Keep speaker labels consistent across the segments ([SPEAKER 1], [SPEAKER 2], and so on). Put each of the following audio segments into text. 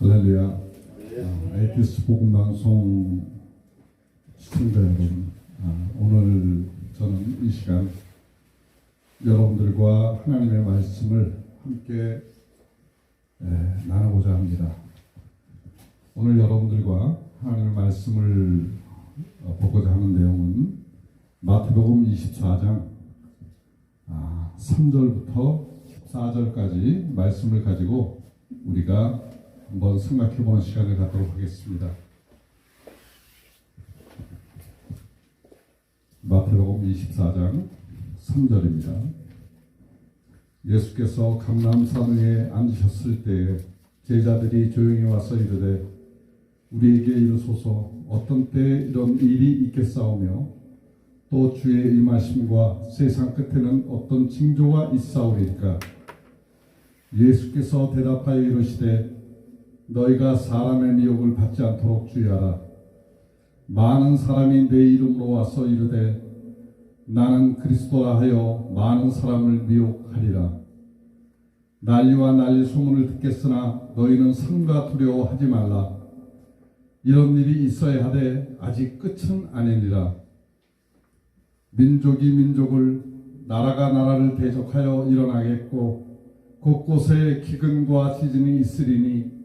[SPEAKER 1] 할렐루야. 에이티스 복음방송 시청자 여러분, 오늘 저는 이 시간 여러분들과 하나님의 말씀을 함께 나누고자 합니다. 오늘 여러분들과 하나님의 말씀을 보고자 하는 내용은 마태복음 24장 3절부터 14절까지 말씀을 가지고 우리가 한번 생각해보는 시간을 갖도록 하겠습니다. 마태복음 24장 3절입니다. 예수께서 감람산 위에 앉으셨을 때에 제자들이 조용히 와서 이르되 우리에게 이르소서 어떤 때에 이런 일이 있겠사오며 또 주의 임하심과 세상 끝에는 어떤 징조가 있사오리까. 예수께서 대답하여 이르시되 너희가 사람의 미혹을 받지 않도록 주의하라. 많은 사람이 내 이름으로 와서 이르되 나는 그리스도라 하여 많은 사람을 미혹하리라. 난리와 난리 소문을 듣겠으나 너희는 삼가 두려워하지 말라. 이런 일이 있어야 하되 아직 끝은 아니니라. 민족이 민족을 나라가 나라를 대적하여 일어나겠고 곳곳에 기근과 지진이 있으리니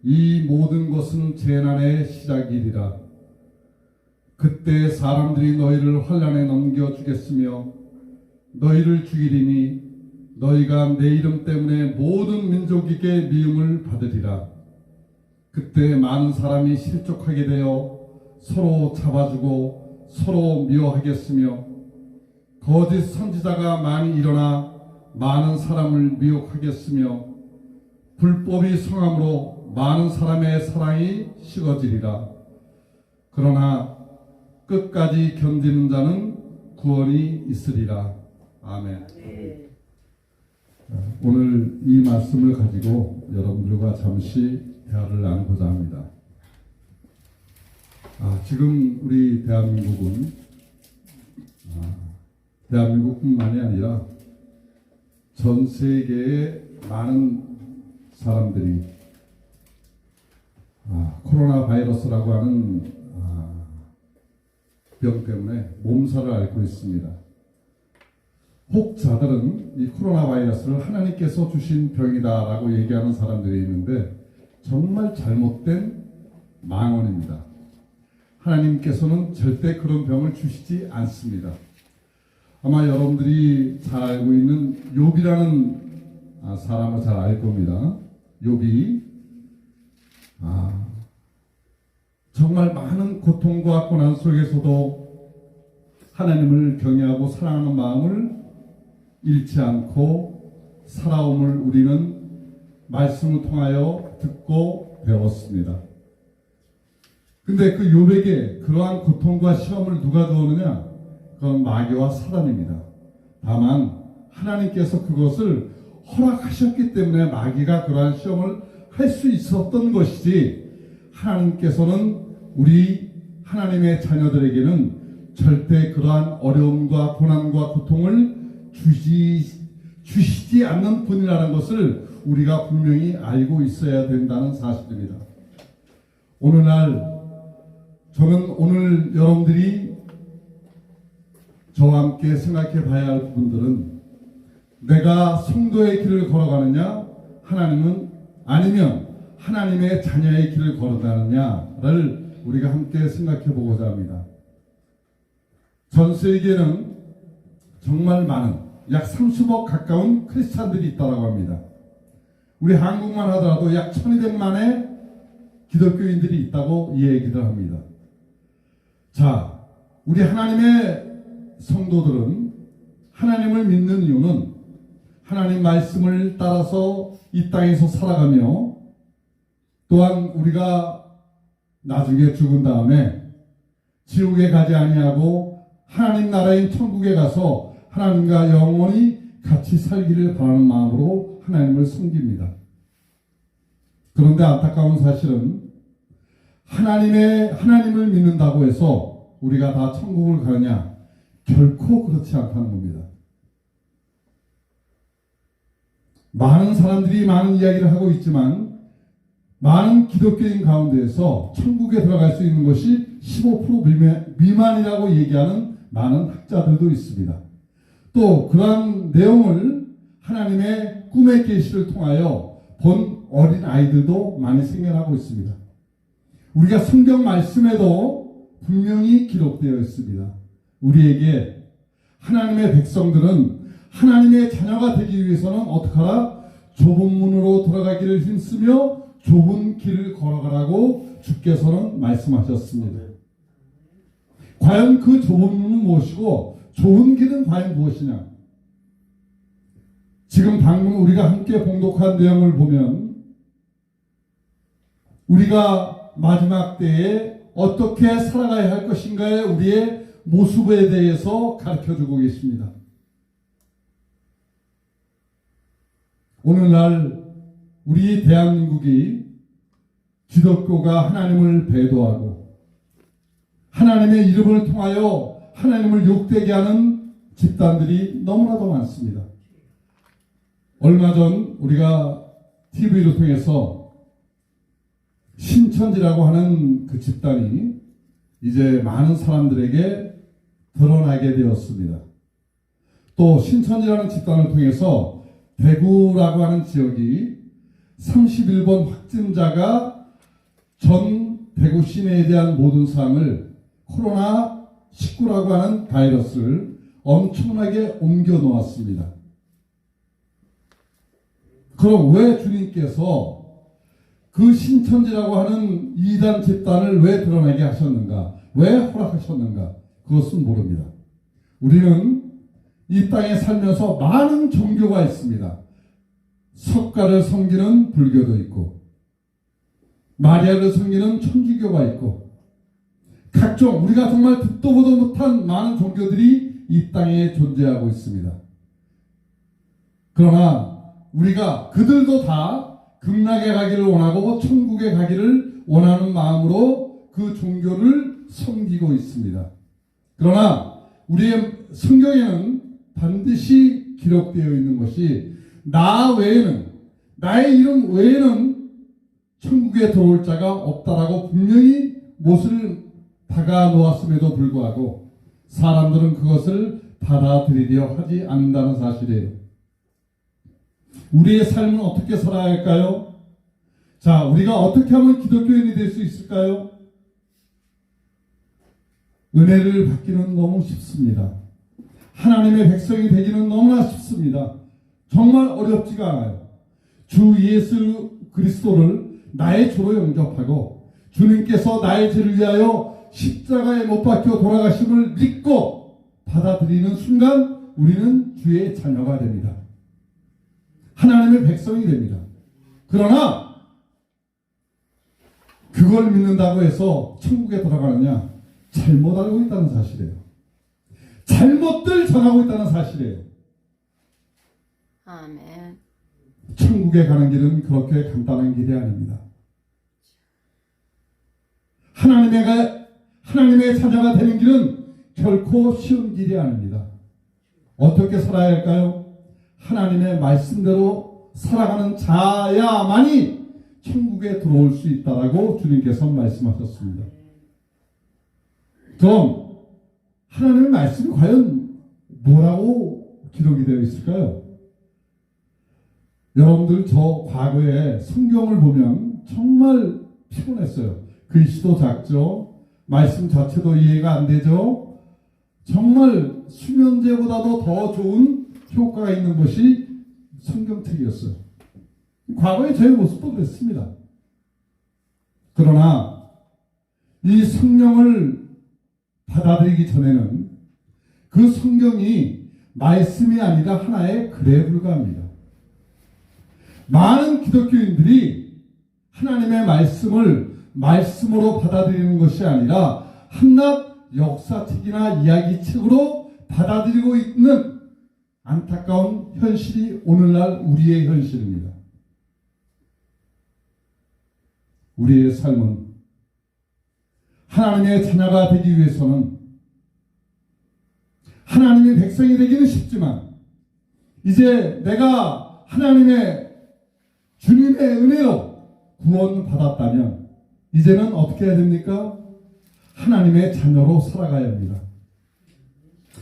[SPEAKER 1] 이 모든 것은 재난의 시작이리라. 그때 사람들이 너희를 환난에 넘겨주겠으며 너희를 죽이리니 너희가 내 이름 때문에 모든 민족에게 미움을 받으리라. 그때 많은 사람이 실족하게 되어 서로 잡아주고 서로 미워하겠으며 거짓 선지자가 많이 일어나 많은 사람을 미혹하겠으며 불법이 성함으로 많은 사람의 사랑이 식어지리라. 그러나 끝까지 견디는 자는 구원이 있으리라. 아멘. 오늘 이 말씀을 가지고 여러분들과 잠시 대화를 나누고자 합니다. 지금 우리 대한민국은 대한민국뿐만이 아니라 전 세계의 많은 사람들이 코로나 바이러스라고 하는 병 때문에 몸살을 앓고 있습니다. 혹자들은 이 코로나 바이러스를 하나님께서 주신 병이다라고 얘기하는 사람들이 있는데 정말 잘못된 망언입니다. 하나님께서는 절대 그런 병을 주시지 않습니다. 아마 여러분들이 잘 알고 있는 욥이라는 사람을 잘 알 겁니다. 욥이 정말 많은 고통과 고난 속에서도 하나님을 경외하고 사랑하는 마음을 잃지 않고 살아옴을 우리는 말씀을 통하여 듣고 배웠습니다. 근데 그 욥에게 그러한 고통과 시험을 누가 주었느냐? 그건 마귀와 사단입니다. 다만 하나님께서 그것을 허락하셨기 때문에 마귀가 그러한 시험을 할 수 있었던 것이지, 하나님께서는 우리 하나님의 자녀들에게는 절대 그러한 어려움과 고난과 고통을 주시지 않는 분이라는 것을 우리가 분명히 알고 있어야 된다는 사실입니다. 저는 오늘 여러분들이 저와 함께 생각해 봐야 할 부분들은, 내가 성도의 길을 걸어가느냐 아니면 하나님의 자녀의 길을 걸어가느냐를 우리가 함께 생각해 보고자 합니다. 전 세계에는 정말 많은 약 30억 가까운 크리스찬들이 있다고 합니다. 우리 한국만 하더라도 약 1200만의 기독교인들이 있다고 이 얘기를 합니다. 우리 하나님의 성도들은 하나님을 믿는 이유는 하나님 말씀을 따라서 이 땅에서 살아가며, 또한 우리가 나중에 죽은 다음에 지옥에 가지 아니하고 하나님 나라인 천국에 가서 하나님과 영원히 같이 살기를 바라는 마음으로 하나님을 섬깁니다. 그런데 안타까운 사실은 하나님을 믿는다고 해서 우리가 다 천국을 가느냐? 결코 그렇지 않다는 겁니다. 많은 사람들이 많은 이야기를 하고 있지만 많은 기독교인 가운데에서 천국에 들어갈 수 있는 것이 15% 미만이라고 얘기하는 많은 학자들도 있습니다. 또 그러한 내용을 하나님의 꿈의 계시를 통하여 본 어린 아이들도 많이 생겨나고 있습니다. 우리가 성경 말씀에도 분명히 기록되어 있습니다. 우리에게 하나님의 백성들은 하나님의 자녀가 되기 위해서는 어떻게 하라? 좁은 문으로 들어가기를 힘쓰며 좁은 길을 걸어가라고 주께서는 말씀하셨습니다. 과연 그 좁은 문은 무엇이고 좁은 길은 과연 무엇이냐? 지금 방금 우리가 함께 봉독한 내용을 보면 우리가 마지막 때에 어떻게 살아가야 할 것인가에 우리의 모습에 대해서 가르쳐주고 계십니다. 오늘날 우리 대한민국이 기독교가 하나님을 배도하고 하나님의 이름을 통하여 하나님을 욕되게 하는 집단들이 너무나도 많습니다. 얼마 전 우리가 TV를 통해서 신천지라고 하는 그 집단이 이제 많은 사람들에게 드러나게 되었습니다. 또 신천지라는 집단을 통해서 대구라고 하는 지역이 31번 확진자가 전 대구 시내에 대한 모든 사항을 코로나19라고 하는 바이러스를 엄청나게 옮겨 놓았습니다. 그럼 왜 주님께서 그 신천지라고 하는 이단 집단을 왜 드러나게 하셨는가? 왜 허락하셨는가? 그것은 모릅니다. 우리는 이 땅에 살면서 많은 종교가 있습니다. 석가를 섬기는 불교도 있고 마리아를 섬기는 천주교가 있고 각종 우리가 정말 듣도 보도 못한 많은 종교들이 이 땅에 존재하고 있습니다. 그러나 우리가 그들도 다 극락에 가기를 원하고 천국에 가기를 원하는 마음으로 그 종교를 섬기고 있습니다. 그러나 우리의 성경에는 반드시 기록되어 있는 것이 나 외에는 나의 이름 외에는 천국에 들어올 자가 없다라고 분명히 못을 박아 놓았음에도 불구하고 사람들은 그것을 받아들이려 하지 않는다는 사실이에요. 우리의 삶은 어떻게 살아야 할까요? 자, 우리가 어떻게 하면 기독교인이 될 수 있을까요? 은혜를 받기는 너무 쉽습니다. 하나님의 백성이 되기는 너무나 쉽습니다. 정말 어렵지가 않아요. 주 예수 그리스도를 나의 주로 영접하고 주님께서 나의 죄를 위하여 십자가에 못 박혀 돌아가심을 믿고 받아들이는 순간 우리는 주의 자녀가 됩니다. 하나님의 백성이 됩니다. 그러나 그걸 믿는다고 해서 천국에 들어가느냐? 잘못 알고 있다는 사실이에요. 잘못들 전하고 있다는 사실이에요.
[SPEAKER 2] 아멘.
[SPEAKER 1] 천국에 가는 길은 그렇게 간단한 길이 아닙니다. 하나님의 자녀가 되는 길은 결코 쉬운 길이 아닙니다. 어떻게 살아야 할까요? 하나님의 말씀대로 살아가는 자야만이 천국에 들어올 수 있다라고 주님께서 말씀하셨습니다. 그럼 하나님의 말씀이 과연 뭐라고 기록이 되어 있을까요? 여러분들 저 과거에 성경을 보면 정말 피곤했어요. 글씨도 작죠. 말씀 자체도 이해가 안 되죠. 정말 수면제보다도 더 좋은 효과가 있는 것이 성경책이었어요. 과거에 저의 모습도 그랬습니다. 그러나 이 성령을 받아들이기 전에는 그 성경이 말씀이 아니라 하나의 글에 불과합니다. 많은 기독교인들이 하나님의 말씀을 말씀으로 받아들이는 것이 아니라 한낱 역사책이나 이야기책으로 받아들이고 있는 안타까운 현실이 오늘날 우리의 현실입니다. 우리의 삶은 하나님의 자녀가 되기 위해서는 하나님의 백성이 되기는 쉽지만 이제 내가 하나님의 주님의 은혜로 구원받았다면 이제는 어떻게 해야 됩니까? 하나님의 자녀로 살아가야 합니다.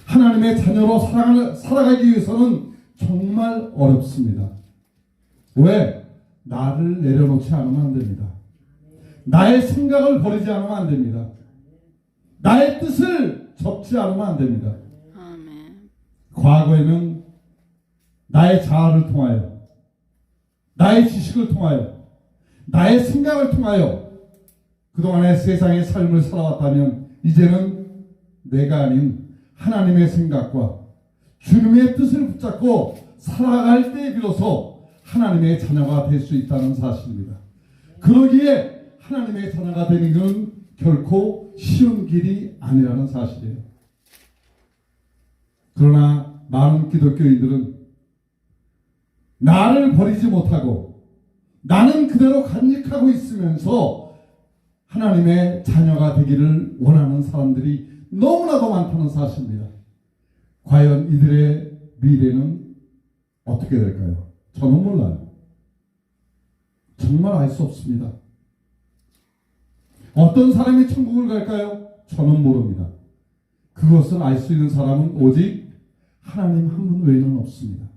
[SPEAKER 1] 하나님의 자녀로 살아가기 위해서는 정말 어렵습니다. 왜? 나를 내려놓지 않으면 안 됩니다. 나의 생각을 버리지 않으면 안 됩니다. 나의 뜻을 접지 않으면 안 됩니다.
[SPEAKER 2] 아멘.
[SPEAKER 1] 과거에는 나의 자아를 통하여, 나의 지식을 통하여, 나의 생각을 통하여 그동안의 세상의 삶을 살아왔다면 이제는 내가 아닌 하나님의 생각과 주님의 뜻을 붙잡고 살아갈 때 비로소 하나님의 자녀가 될 수 있다는 사실입니다. 그러기에 하나님의 자녀가 되는 것은 결코 쉬운 길이 아니라는 사실이에요. 그러나 많은 기독교인들은 나를 버리지 못하고 나는 그대로 간직하고 있으면서 하나님의 자녀가 되기를 원하는 사람들이 너무나도 많다는 사실입니다. 과연 이들의 미래는 어떻게 될까요? 저는 몰라요. 정말 알 수 없습니다. 어떤 사람이 천국을 갈까요? 저는 모릅니다. 그것을 알 수 있는 사람은 오직 하나님 한 분 외에는 없습니다.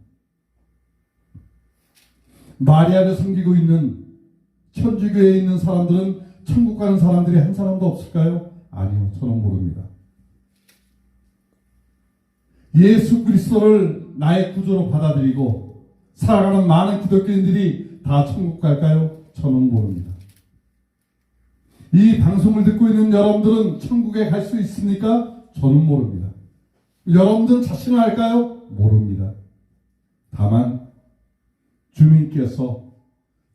[SPEAKER 1] 마리아를 섬기고 있는 천주교에 있는 사람들은 천국 가는 사람들이 한 사람도 없을까요? 아니요, 저는 모릅니다. 예수 그리스도를 나의 구조로 받아들이고 살아가는 많은 기독교인들이 다 천국 갈까요? 저는 모릅니다. 이 방송을 듣고 있는 여러분들은 천국에 갈 수 있습니까? 저는 모릅니다. 여러분들은 자신을 알까요? 모릅니다. 다만 주님께서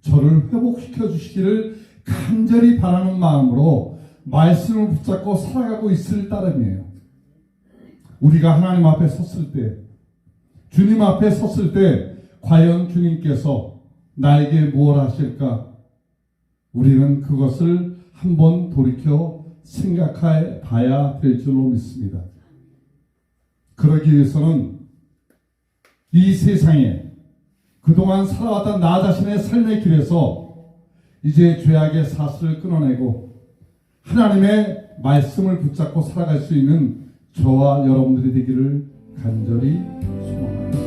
[SPEAKER 1] 저를 회복시켜 주시기를 간절히 바라는 마음으로 말씀을 붙잡고 살아가고 있을 따름이에요. 우리가 하나님 앞에 섰을 때, 주님 앞에 섰을 때 과연 주님께서 나에게 무엇 하실까? 우리는 그것을 한번 돌이켜 생각해 봐야 될 줄로 믿습니다. 그러기 위해서는 이 세상에 그동안 살아왔던 나 자신의 삶의 길에서 이제 죄악의 사슬을 끊어내고 하나님의 말씀을 붙잡고 살아갈 수 있는 저와 여러분들이 되기를 간절히 소망합니다.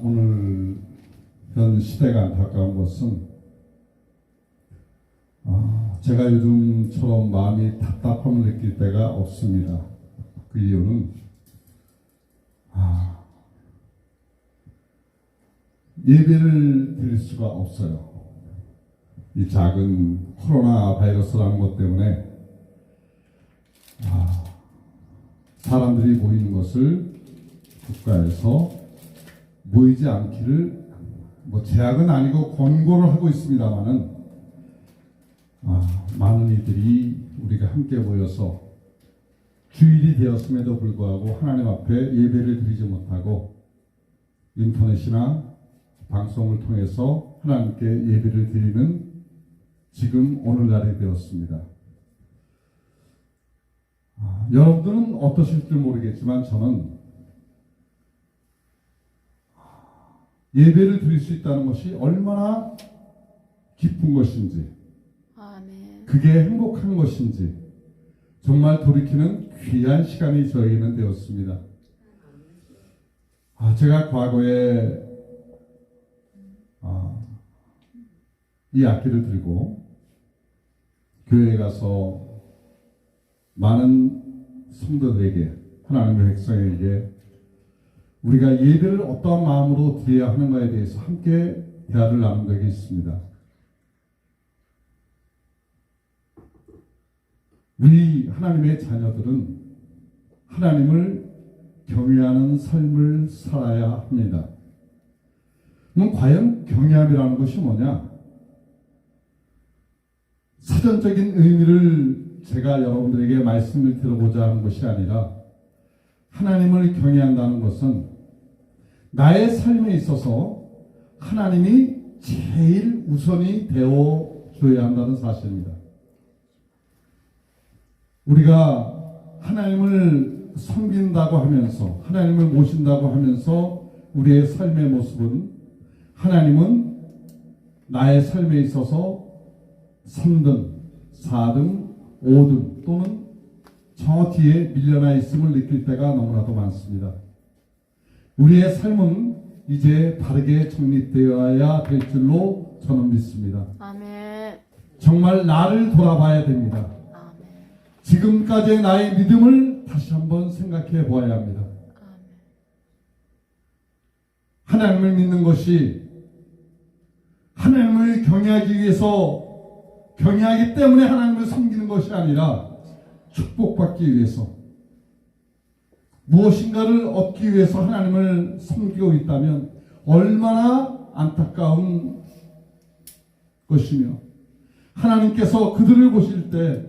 [SPEAKER 1] 오늘 현 시대가 안타까운 것은 제가 요즘처럼 마음이 답답함을 느낄 때가 없습니다. 그 이유는 예배를 드릴 수가 없어요. 이 작은 코로나 바이러스라는 것 때문에 사람들이 모이는 것을 국가에서 모이지 않기를 제약은 아니고 권고를 하고 있습니다만은 많은 이들이 우리가 함께 모여서 주일이 되었음에도 불구하고 하나님 앞에 예배를 드리지 못하고 인터넷이나 방송을 통해서 하나님께 예배를 드리는 지금 오늘날이 되었습니다. 여러분들은 어떠실지 모르겠지만 저는 예배를 드릴 수 있다는 것이 얼마나 기쁜 것인지, 그게 행복한 것인지 정말 돌이키는 귀한 시간이 저에게는 되었습니다. 제가 과거에 이 악기를 들고 교회에 가서 많은 성도들에게, 하나님의 백성에게 우리가 예배를 어떠한 마음으로 드려야 하는가에 대해서 함께 대화를 나눈 적이 있습니다. 우리 하나님의 자녀들은 하나님을 경외하는 삶을 살아야 합니다. 그럼 과연 경외함이라는 것이 뭐냐? 사전적인 의미를 제가 여러분들에게 말씀을 드려보자 하는 것이 아니라, 하나님을 경외한다는 것은 나의 삶에 있어서 하나님이 제일 우선이 되어줘야 한다는 사실입니다. 우리가 하나님을 섬긴다고 하면서, 하나님을 모신다고 하면서 우리의 삶의 모습은, 하나님은 나의 삶에 있어서 3등, 4등, 5등 또는 저 뒤에 밀려나 있음을 느낄 때가 너무나도 많습니다. 우리의 삶은 이제 바르게 정립되어야 될 줄로 저는 믿습니다.
[SPEAKER 2] 아멘.
[SPEAKER 1] 정말 나를 돌아봐야 됩니다.
[SPEAKER 2] 아멘.
[SPEAKER 1] 지금까지의 나의 믿음을 다시 한번 생각해 보아야 합니다.
[SPEAKER 2] 아멘.
[SPEAKER 1] 하나님을 믿는 것이 하나님을 경외하기 위해서, 경외하기 때문에 하나님을 섬기는 것이 아니라 축복받기 위해서, 무엇인가를 얻기 위해서 하나님을 섬기고 있다면 얼마나 안타까운 것이며, 하나님께서 그들을 보실 때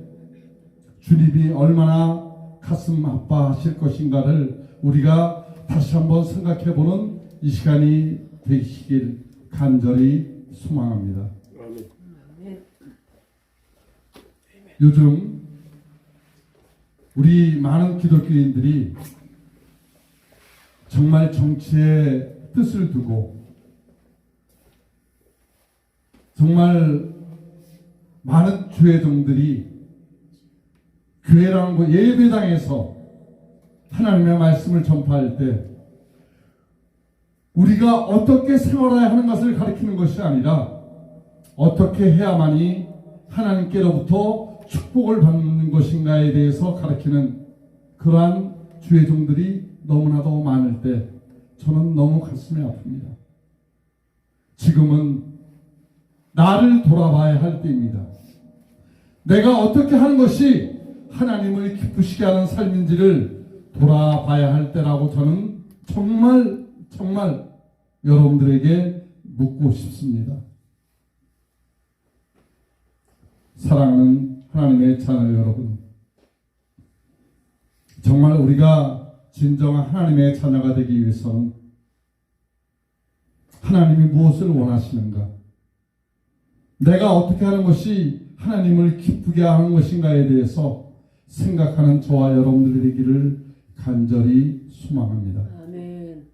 [SPEAKER 1] 주님이 얼마나 가슴 아파하실 것인가를 우리가 다시 한번 생각해보는 이 시간이 되시길 간절히 소망합니다. 요즘 우리 많은 기독교인들이 정말 정치에 뜻을 두고 정말 많은 교회종들이 교회라는 곳 예배당에서 하나님의 말씀을 전파할 때 우리가 어떻게 생활해야 하는 것을 가리키는 것이 아니라 어떻게 해야만이 하나님께로부터 축복을 받는 것인가에 대해서 가르치는 그러한 주의종들이 너무나도 많을 때 저는 너무 가슴이 아픕니다. 지금은 나를 돌아봐야 할 때입니다. 내가 어떻게 하는 것이 하나님을 기쁘시게 하는 삶인지를 돌아봐야 할 때라고 저는 정말 여러분들에게 묻고 싶습니다. 사랑하는 하나님의 자녀 여러분, 정말 우리가 진정한 하나님의 자녀가 되기 위해서는 하나님이 무엇을 원하시는가, 내가 어떻게 하는 것이 하나님을 기쁘게 하는 것인가에 대해서 생각하는 저와 여러분들이 되기를 간절히 소망합니다.
[SPEAKER 2] 아멘.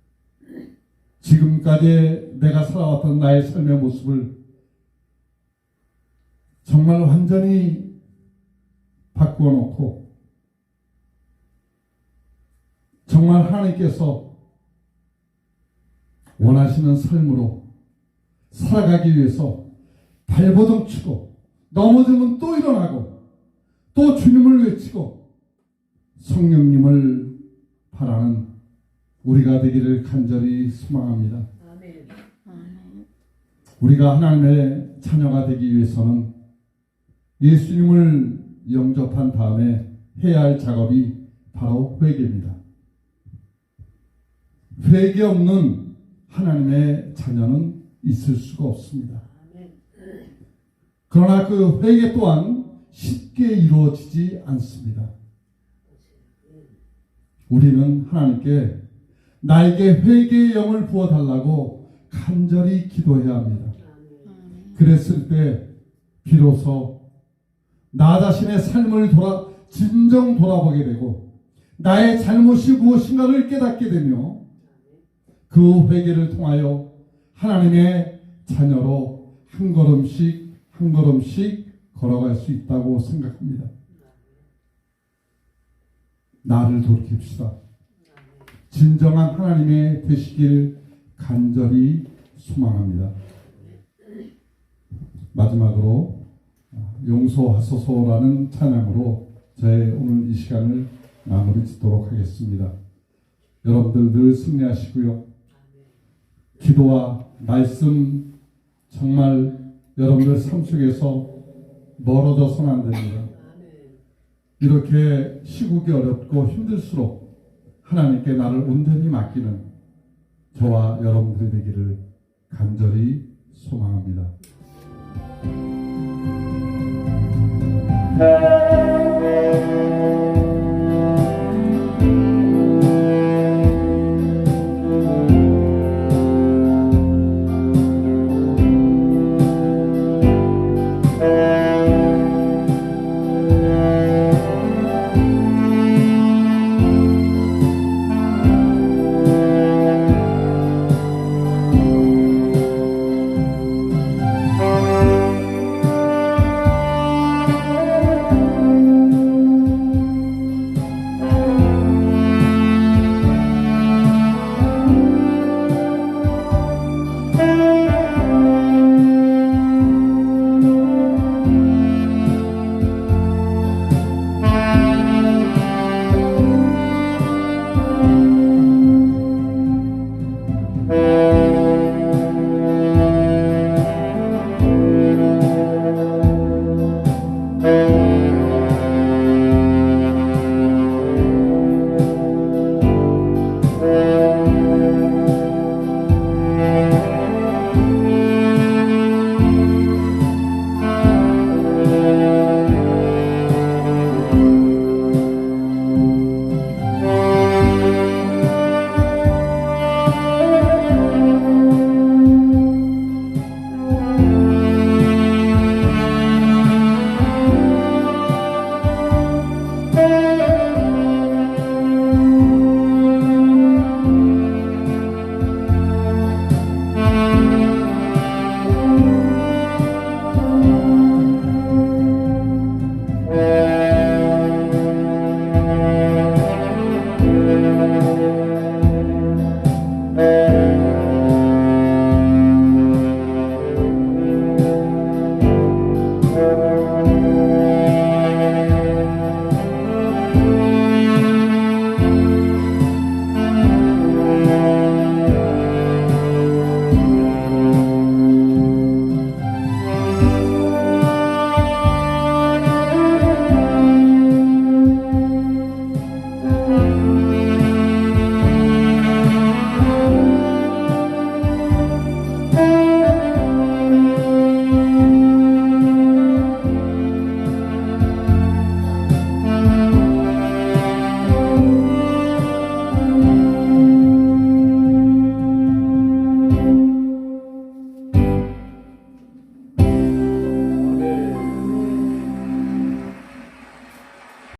[SPEAKER 1] 지금까지 내가 살아왔던 나의 삶의 모습을 정말 완전히 바꾸어 놓고 정말 하나님께서 원하시는 삶으로 살아가기 위해서 발버둥 치고 넘어지면 또 일어나고 또 주님을 외치고 성령님을 바라는 우리가 되기를 간절히 소망합니다.
[SPEAKER 2] 아멘.
[SPEAKER 1] 우리가 하나님의 자녀가 되기 위해서는 예수님을 영접한 다음에 해야 할 작업이 바로 회개입니다. 회개 없는 하나님의 자녀는 있을 수가 없습니다. 그러나 그 회개 또한 쉽게 이루어지지 않습니다. 우리는 하나님께 나에게 회개의 영을 부어달라고 간절히 기도해야 합니다. 그랬을 때 비로소 나 자신의 삶을 진정 돌아보게 되고 나의 잘못이 무엇인가를 깨닫게 되며 그 회개를 통하여 하나님의 자녀로 한 걸음씩 한 걸음씩 걸어갈 수 있다고 생각합니다. 나를 돌이킵시다. 진정한 하나님의 되시길 간절히 소망합니다. 마지막으로 용서하소서라는 찬양으로 저의 오늘 이 시간을 마무리 짓도록 하겠습니다. 여러분들 늘 승리하시고요. 기도와 말씀 정말 여러분들 삶 속에서 멀어져서는 안 됩니다. 이렇게 시국이 어렵고 힘들수록 하나님께 나를 온전히 맡기는 저와 여러분들이 되기를 간절히 소망합니다.
[SPEAKER 3] 네.